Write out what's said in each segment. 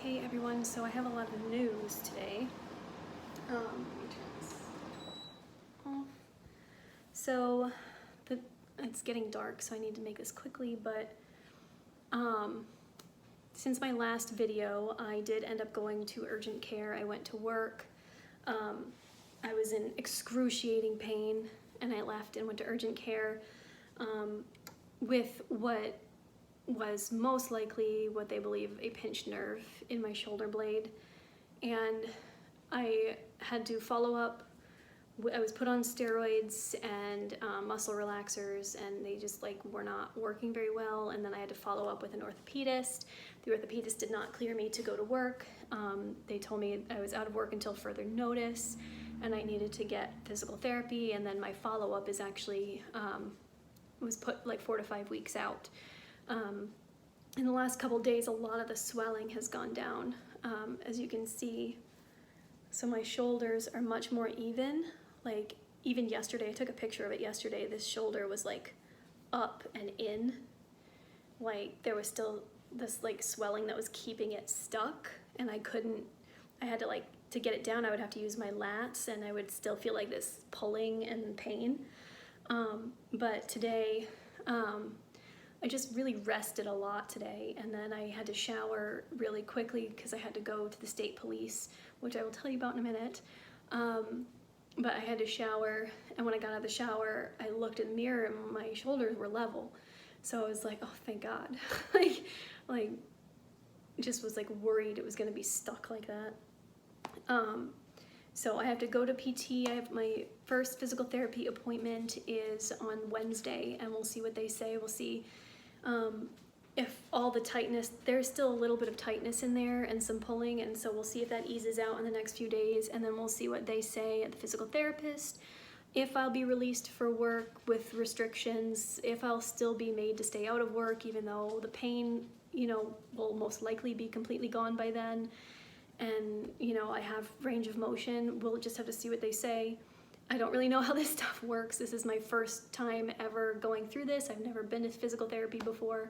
Hey everyone, so I have a lot of news today. Let me turn this off. So it's getting dark, so I need to make this quickly, but since my last video, I did end up going to urgent care. I went to work. I was in excruciating pain, and I left and went to urgent care with what was most likely what they believe a pinched nerve in my shoulder blade, and I had to follow up. I was put on steroids and muscle relaxers, and they just were not working very well, and then I had to follow up with an orthopedist. The orthopedist did not clear me to go to work. They told me I was out of work until further notice, and I needed to get physical therapy, and then my follow-up is actually was put like 4 to 5 weeks out. In the last couple days, a lot of the swelling has gone down, as you can see. So my shoulders are much more even. Like even yesterday, I took a picture of it yesterday, this shoulder was like up and in. Like there was still this like swelling that was keeping it stuck, and I had to get it down, I would have to use my lats, and I would still feel like this pulling and pain. But today, I just really rested a lot today, and then I had to shower really quickly because I had to go to the state police, which I will tell you about in a minute. But I had to shower, and when I got out of the shower, I looked in the mirror and my shoulders were level. So I was like, oh, thank God. like just was like worried it was gonna be stuck like that. So I have to go to PT. I have my first physical therapy appointment is on Wednesday, and we'll see what they say. We'll see if all the tightness, there's still a little bit of tightness in there and some pulling, and so we'll see if that eases out in the next few days, and then we'll see what they say at the physical therapist, if I'll be released for work with restrictions, if I'll still be made to stay out of work even though the pain, will most likely be completely gone by then. And I have range of motion. We'll just have to see what they say. I don't really know how this stuff works. This is my first time ever going through this. I've never been to physical therapy before.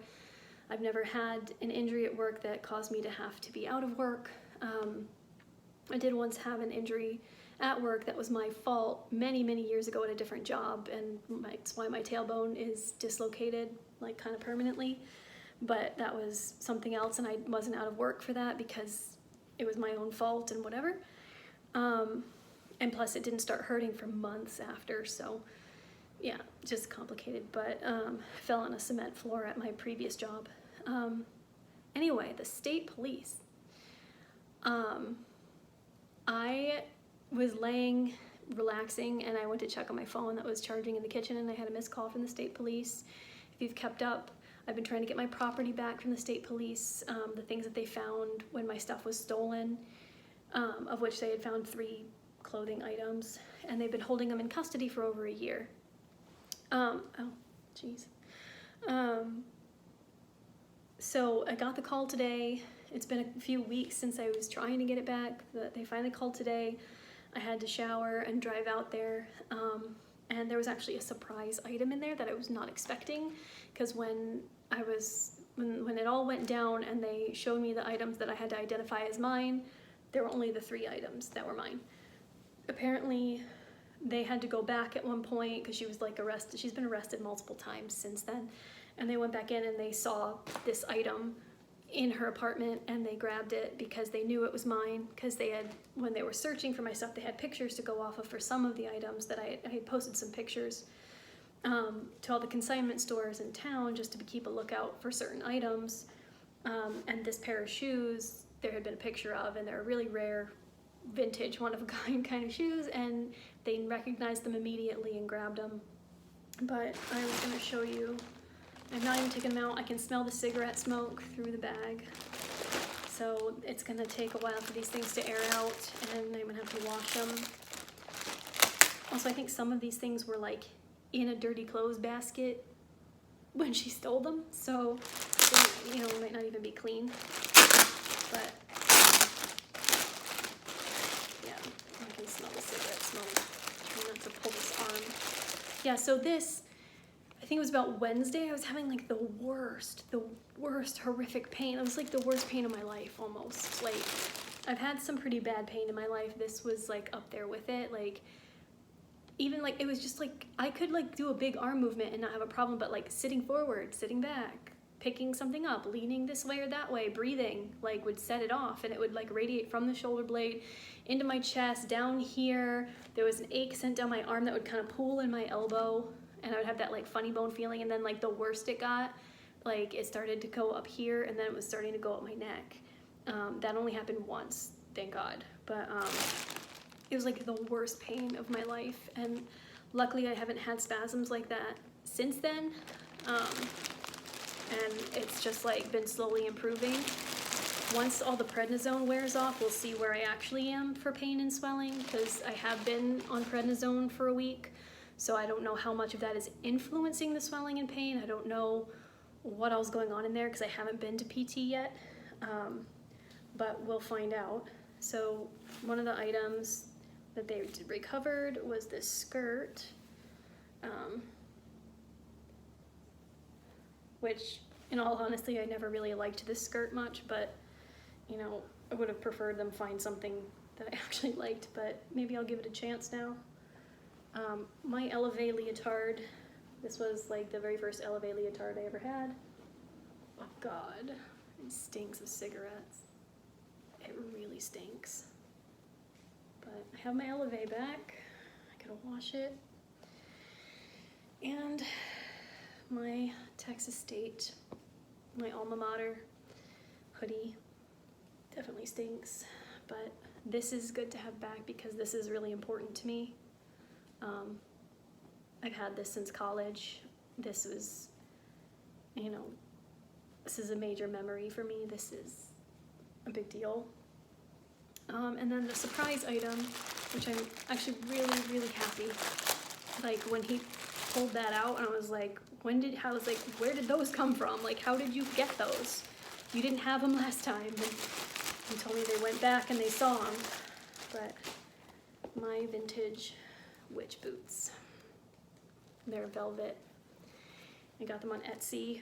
I've never had an injury at work that caused me to have to be out of work. I did once have an injury at work that was my fault many, many years ago at a different job, and that's why my tailbone is dislocated, like kind of permanently. But that was something else, and I wasn't out of work for that because it was my own fault and whatever. And plus it didn't start hurting for months after, so yeah, just complicated. But fell on a cement floor at my previous job. Anyway, the state police. I was laying, relaxing, and I went to check on my phone that was charging in the kitchen, and I had a missed call from the state police. If you've kept up, I've been trying to get my property back from the state police, the things that they found when my stuff was stolen, of which they had found 3 clothing items, and they've been holding them in custody for over a year. Oh, jeez. So I got the call today. It's been a few weeks since I was trying to get it back. They finally called today. I had to shower and drive out there, and there was actually a surprise item in there that I was not expecting, because when it all went down and they showed me the items that I had to identify as mine, there were only the 3 items that were mine. Apparently they had to go back at one point because she was like arrested. She's been arrested multiple times since then, and they went back in and they saw this item in her apartment, and they grabbed it because they knew it was mine, because when they were searching for my stuff, they had pictures to go off of for some of the items that I had posted some pictures to all the consignment stores in town just to keep a lookout for certain items. And this pair of shoes there had been a picture of, and they're really rare, vintage, one-of-a-kind kind of shoes, and they recognized them immediately and grabbed them. But I was going to show you, I've not even taken them out. I can smell the cigarette smoke through the bag, so it's going to take a while for these things to air out, and I'm going to have to wash them. Also, I think some of these things were like in a dirty clothes basket when she stole them, so they, might not even be clean. But yeah, I can smell the cigarette smoke. Try not to pull this arm. Yeah, so this I think it was about Wednesday, I was having like the worst horrific pain. It was like the worst pain of my life almost. Like, I've had some pretty bad pain in my life. This was like up there with it. Like, even like, it was just like, I could like do a big arm movement and not have a problem, but like sitting forward, sitting back, picking something up, leaning this way or that way, breathing, like would set it off, and it would like radiate from the shoulder blade into my chest, down here. There was an ache sent down my arm that would kind of pull in my elbow, and I would have that like funny bone feeling. And then like the worst it got, like it started to go up here, and then it was starting to go up my neck. That only happened once, thank God. But it was like the worst pain of my life, and luckily I haven't had spasms like that since then. And it's just like been slowly improving. Once all the prednisone wears off, we'll see where I actually am for pain and swelling, because I have been on prednisone for a week, so I don't know how much of that is influencing the swelling and pain. I don't know what else is going on in there because I haven't been to PT yet, but we'll find out. So one of the items that they recovered was this skirt, which in all honesty, I never really liked this skirt much, but you know, I would have preferred them find something that I actually liked, but maybe I'll give it a chance now. My Elevate leotard, this was like the very first Elevate leotard I ever had. Oh God, it stinks of cigarettes. It really stinks. But I have my Elevate back. I gotta wash it. And my Texas State, my alma mater hoodie, definitely stinks, but this is good to have back because this is really important to me. I've had this since college. This was, you know, this is a major memory for me. This is a big deal. And then the surprise item, which I'm actually really, really happy. Like when he pulled that out, and I was like, where did those come from? Like, how did you get those? You didn't have them last time. And he told me they went back and they saw them. But my vintage witch boots. They're velvet. I got them on Etsy.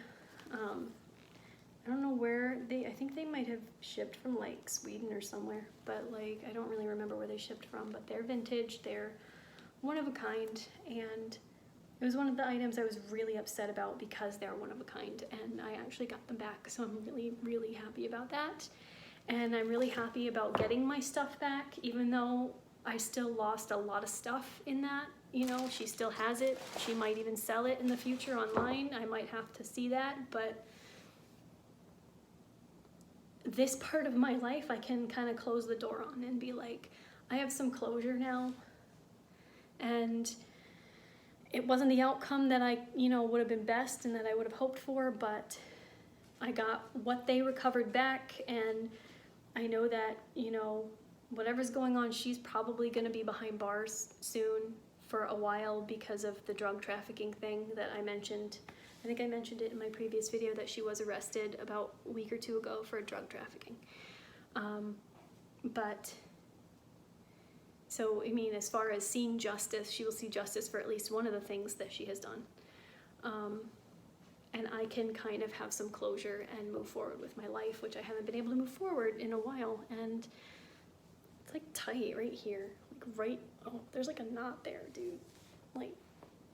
I don't know where I think they might have shipped from like Sweden or somewhere, but like I don't really remember where they shipped from, but they're vintage, they're one of a kind, and it was one of the items I was really upset about because they're one of a kind, and I actually got them back, so I'm really, really happy about that. And I'm really happy about getting my stuff back, even though I still lost a lot of stuff in that. You know, she still has it. She might even sell it in the future online. I might have to see that, but this part of my life I can kind of close the door on and be like, I have some closure now. And it wasn't the outcome that I, you know, would have been best and that I would have hoped for, but I got what they recovered back, and I know that, you know, whatever's going on, she's probably going to be behind bars soon for a while because of the drug trafficking thing that I mentioned. I think I mentioned it in my previous video that she was arrested about a week or two ago for drug trafficking. So, I mean, as far as seeing justice, she will see justice for at least one of the things that she has done. And I can kind of have some closure and move forward with my life, which I haven't been able to move forward in a while. And it's like tight right here, like oh, there's like a knot there, dude. Like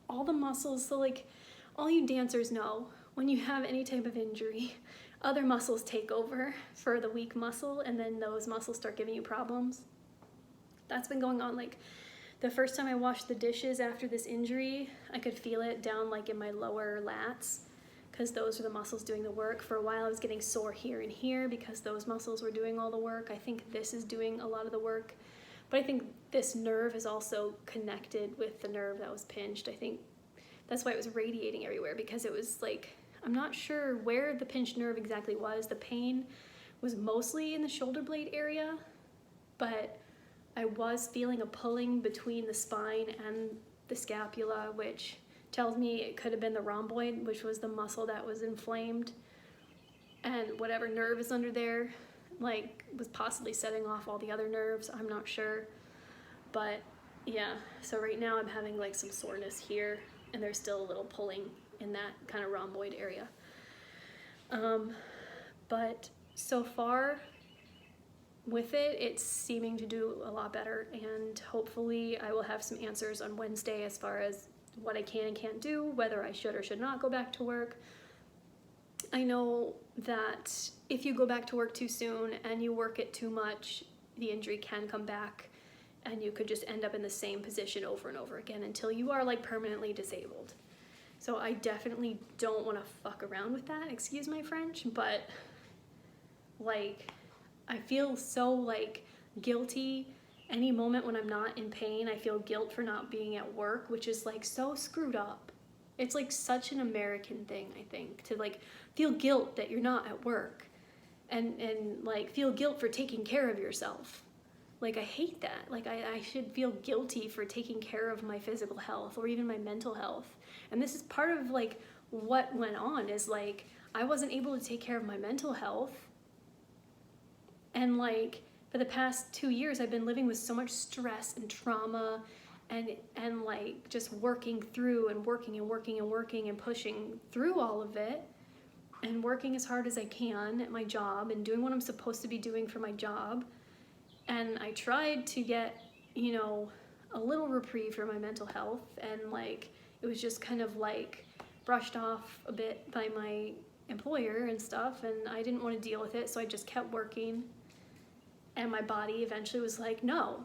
all the muscles, so like all you dancers know, when you have any type of injury, other muscles take over for the weak muscle, and then those muscles start giving you problems. That's been going on. Like the first time I washed the dishes after this injury, I could feel it down like in my lower lats, because those are the muscles doing the work. For a while I was getting sore here and here because those muscles were doing all the work. I think this is doing a lot of the work, but I think this nerve is also connected with the nerve that was pinched. I think that's why it was radiating everywhere, because it was like, I'm not sure where the pinched nerve exactly was. The pain was mostly in the shoulder blade area, but I was feeling a pulling between the spine and the scapula, which tells me it could have been the rhomboid, which was the muscle that was inflamed, and whatever nerve is under there, like, was possibly setting off all the other nerves. I'm not sure, but yeah. So right now I'm having like some soreness here, and there's still a little pulling in that kind of rhomboid area. But so far with it, it's seeming to do a lot better, and hopefully I will have some answers on Wednesday as far as what I can and can't do, whether I should or should not go back to work. I know that if you go back to work too soon and you work it too much, the injury can come back and you could just end up in the same position over and over again until you are like permanently disabled. So I definitely don't want to fuck around with that, excuse my French, but like I feel so like guilty any moment when I'm not in pain. I feel guilt for not being at work, which is like so screwed up. It's like such an American thing, I think, to like feel guilt that you're not at work and like feel guilt for taking care of yourself. Like I hate that. Like I should feel guilty for taking care of my physical health or even my mental health. And this is part of like what went on is like I wasn't able to take care of my mental health. And like for the past 2 years I've been living with so much stress and trauma and like just working through and working and pushing through all of it and working as hard as I can at my job and doing what I'm supposed to be doing for my job. And I tried to get, you know, a little reprieve for my mental health, and like it was just kind of like brushed off a bit by my employer and stuff, and I didn't want to deal with it, so I just kept working. And my body eventually was like, no,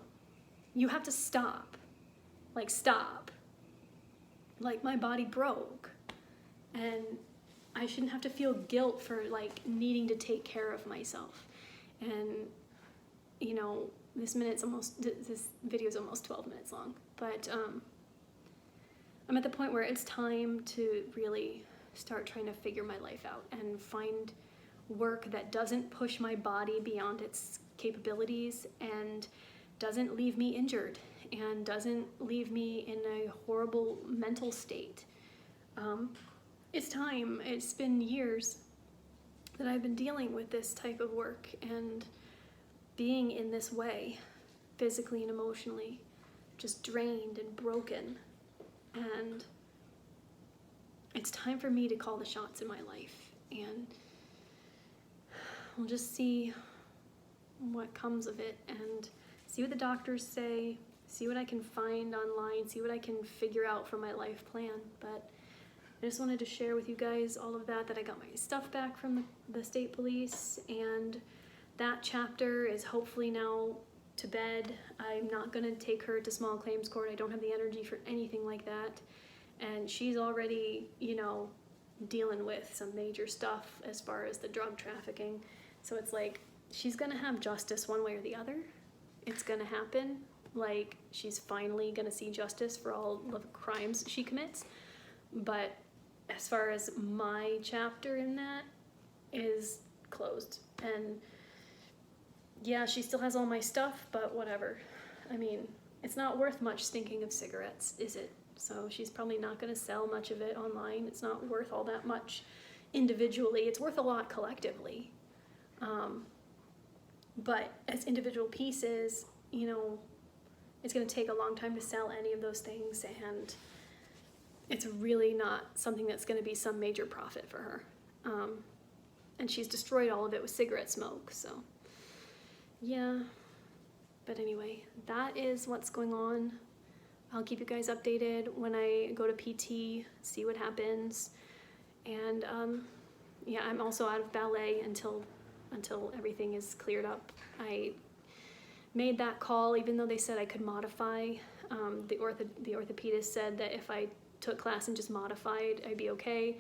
you have to stop. Like, stop. Like, my body broke. And I shouldn't have to feel guilt for, like, needing to take care of myself. And, you know, this video is almost 12 minutes long. But I'm at the point where it's time to really start trying to figure my life out and find work that doesn't push my body beyond its capabilities and doesn't leave me injured and doesn't leave me in a horrible mental state. It's time. It's been years that I've been dealing with this type of work and being in this way, physically and emotionally, just drained and broken. And it's time for me to call the shots in my life. And we'll just see what comes of it and see what the doctors say, see what I can find online, see what I can figure out for my life plan. But I just wanted to share with you guys all of that I got my stuff back from the state police, and that chapter is hopefully now to bed. I'm not going to take her to small claims court. I don't have the energy for anything like that. And she's already, you know, dealing with some major stuff as far as the drug trafficking. So it's like, she's gonna have justice one way or the other. It's gonna happen. Like, she's finally gonna see justice for all the crimes she commits. But as far as my chapter in that is closed. And yeah, she still has all my stuff, but whatever. I mean, it's not worth much stinking of cigarettes, is it? So she's probably not gonna sell much of it online. It's not worth all that much individually. It's worth a lot collectively. But as individual pieces, you know, it's going to take a long time to sell any of those things, and it's really not something that's going to be some major profit for her. And she's destroyed all of it with cigarette smoke, so yeah. But anyway, that is what's going on. I'll keep you guys updated when I go to PT, see what happens. And yeah, I'm also out of ballet until everything is cleared up. I made that call even though they said I could modify. The orthopedist said that if I took class and just modified, I'd be okay.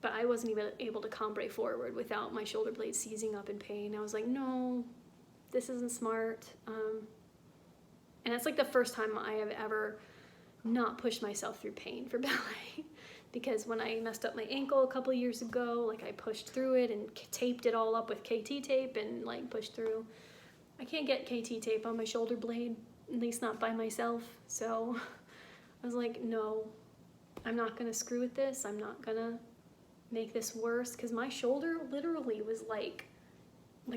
But I wasn't even able to cambre forward without my shoulder blade seizing up in pain. I was like, no, this isn't smart. And it's like the first time I have ever not pushed myself through pain for ballet. Because when I messed up my ankle a couple years ago, like I pushed through it and taped it all up with KT tape and like pushed through. I can't get KT tape on my shoulder blade, at least not by myself. So I was like, no, I'm not gonna screw with this. I'm not gonna make this worse, because my shoulder literally was like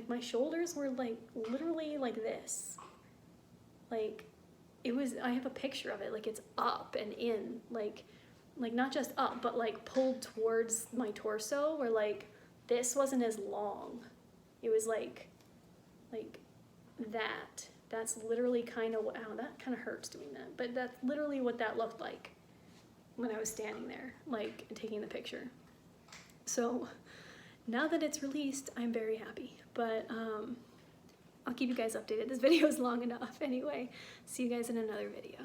my shoulders were like literally like this. Like it was, I have a picture of it, like it's up and in, like like not just up, but like pulled towards my torso, where like this wasn't as long. It was like that. That's literally kind of, ow, that kind of hurts doing that, but that's literally what that looked like when I was standing there, like taking the picture. So now that it's released, I'm very happy, but I'll keep you guys updated. This video is long enough anyway. See you guys in another video.